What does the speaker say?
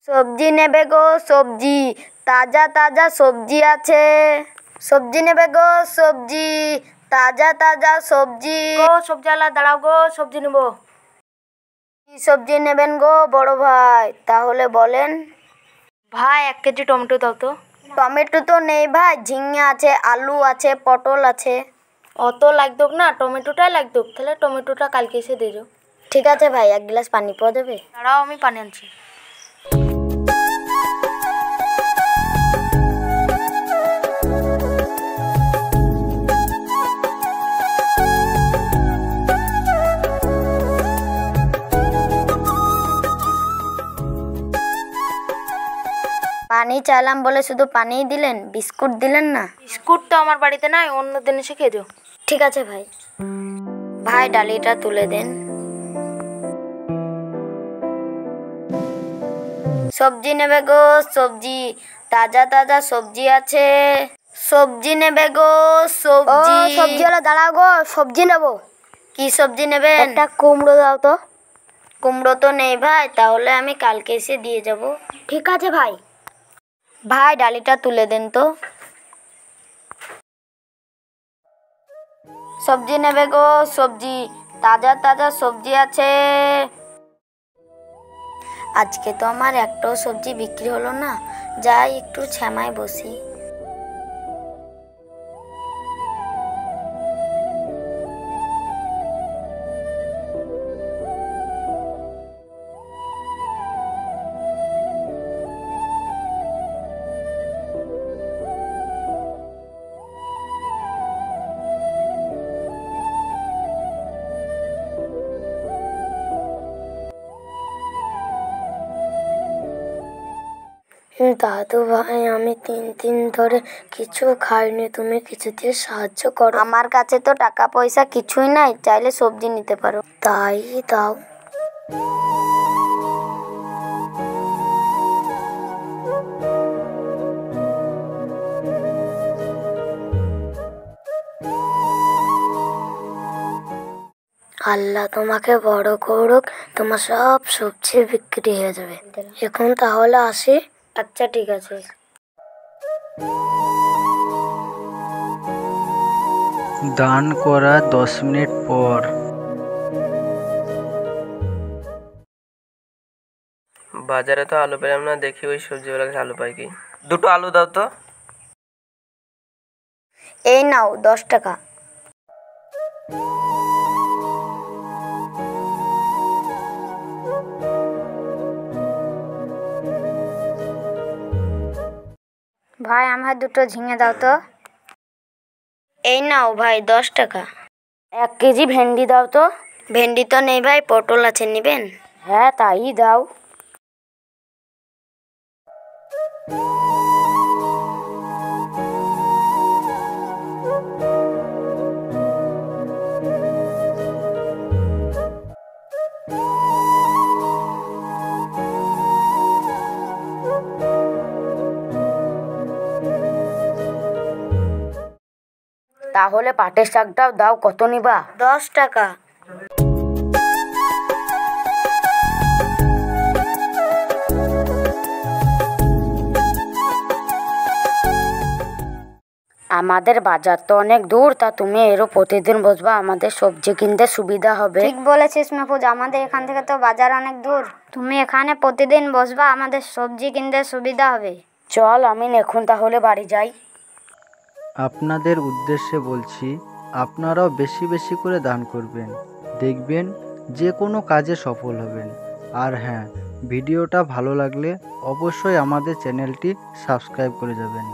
সবজি নেবে গো সবজি, তাজা তাজা সবজি আছে। সবজি নেবে গো সবজি, তাজা তাজা সবজি। গো সবজিওয়ালা দাঁড়াও গো, সবজি নেবো। কি সবজি নেবেন গো বড় ভাই, তাহলে বলেন। ভাই 1 কেজি টমেটো দাও তো। টমেটো তো নেই ভাই, ঝিঙে আছে, আলু আছে, পটল আছে। অত লাগতো না, টমেটোটাই লাগতো, তাহলে টমেটোটা কালকে এসে দিয়ে যাও। ঠিক আছে ভাই, 1 গ্লাস পানি পাওয়া যাবে? দাঁড়াও আমি পানি আনছি। পানি চাইলাম বলে শুধু পানিই দিলেন, বিস্কুট দিলেন না? বিস্কুট তো আমার বাড়িতে নাই, অন্য দিন এসে খেয়ে যাও। ঠিক আছে ভাই। ভাই ডালিটা তুলে দেন। সবজি নেবে গো সবজি, তাজা তাজা সবজি আছে। সবজি নেবে গো সবজি। ও সবজিওয়ালা দাঁড়াও গো, সবজি নেবো। কি সবজি নেবেন? একটা কুমড়ো দাও তো। কুমড়ো তো নেই ভাই, তাহলে আমি কালকে এসে দিয়ে যাব। ঠিক আছে ভাই। ভাই ডালিটা তুলে দেন তো। সবজি নেবে গো সবজি, তাজা তাজা সবজি আছে। আজকে তো আমার একটাও সবজি বিক্রি হলো না, যাই একটু ছামায় বসি। দাদু ভাই, আমি 3 দিন ধরে কিছু খাইনি, তুমি কিছু দিয়ে সাহায্য করো। আমার কাছে তো টাকা পয়সা কিছুই নাই, চাইলে সবজি নিতে পারো। তাই দাও। আল্লাহ তোমাকে বড় করুক, তোমার সব সবজি বিক্রি হয়ে যাবে। এখন তাহলে আসি। আচ্ছা ঠিক আছে। দান করা 10 মিনিট পর। বাজারে তো আলু পেলাম না, দেখি ওই সবজিওয়ালা কাছে আলু পাই কি। 2টো আলু দাও তো। এই নাও 10 টাকা। ভাই আমার 2টো ঝিঙে দাও তো। এই নাও ভাই 10 টাকা। 1 কেজি ভেন্ডি দাও তো। ভেন্ডি তো নেই ভাই, পটল আছে, নেবেন? হ্যাঁ তাই দাও। তাহলে পাটের শাকটাও দাও, কত নিবা? 10 টাকা। আমাদের বাজার তো অনেক দূর, তা তুমি এরও প্রতিদিন বসবা, আমাদের সবজি কিনতে সুবিধা হবে। ঠিক বলেছিস মাহফুজ, আমাদের এখান থেকে তো বাজার অনেক দূর, তুমি এখানে প্রতিদিন বসবা, আমাদের সবজি কিনতে সুবিধা হবে। চল আমি এখন তাহলে বাড়ি যাই। আপনাদের উদ্দেশ্যে বলছি, আপনারাও বেশি বেশি করে দান করবেন, দেখবেন যে কোনো কাজে সফল হবেন। আর হ্যাঁ, ভিডিওটা ভালো লাগলে অবশ্যই আমাদের চ্যানেলটি সাবস্ক্রাইব করে যাবেন।